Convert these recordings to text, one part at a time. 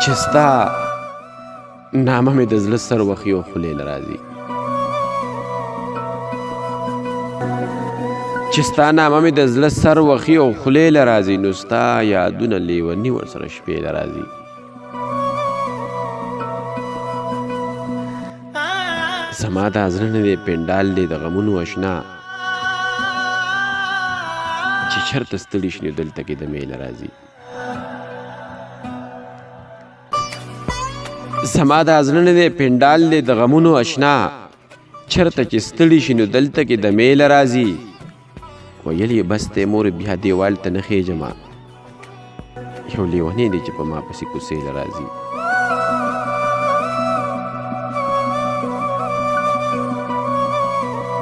چې ستا نامه مې د زړه سر وخي او خولې له راځي چې ستا نامه مې د زړه سر وخي او خولې له راځي نو ستا یادونه لیوني ورسره شپې له راځي زما دا زړه نه دی پنډال دی د غمونو اشنا چې چېرته ستړي شي نو دلته کې د میله راځي زما دا زړه نه دی پنډال دی د غمونو اشنا چېرته چې ستړي شي نو دلته کې د میله راځي ویل یې بس دی مور بیا دیوال ته نه خېږمه یو لیونی دی چې په ما پسې کوڅې له راځي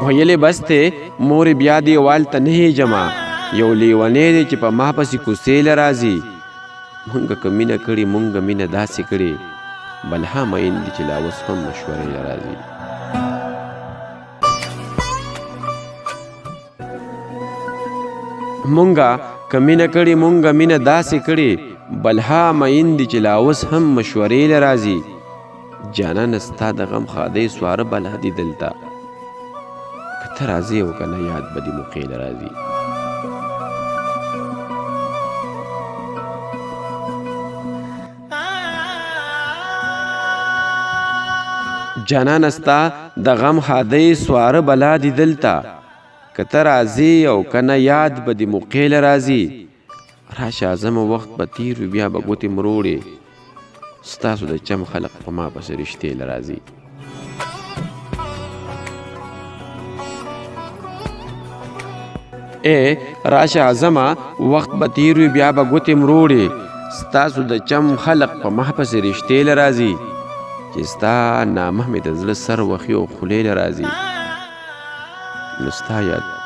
ویلې بس دی مور بیا دیوال ته نه خېږمه یو لیونی دی چې په ما پسې کوڅې له راځي مونږ که مینه کړې مونږ مینه داسې کړې بلها مین دي چې لا اوس هم مشورې له راځي مونږه که مینه کړې مونږه مینه داسې کړې بلها مین دي چې لا اوس هم مشورې له راځي جانانه ستا د غم خادۍ سواره بلا دي دلته که ته راځې او که نه یاد به دې موقع له راځي جانانه ستا د غم خادۍ سواره بلا دي دلته که ته راځې او که نه یاد به دې موقع له راځي راشه اعظمه وخت به تیر وي بیا به ګوتې مروړې ستاسو د چم خلق په ما پسې رشتې له راځي ای راشه اعظمه وخت به تیر وي بیا به ګوتې مروړې ستاسو د چم خلق په ما پسې رشتې له راځي چې ستا نامه مې د زړه سر وخي او خولې له راځي نو ستا یاد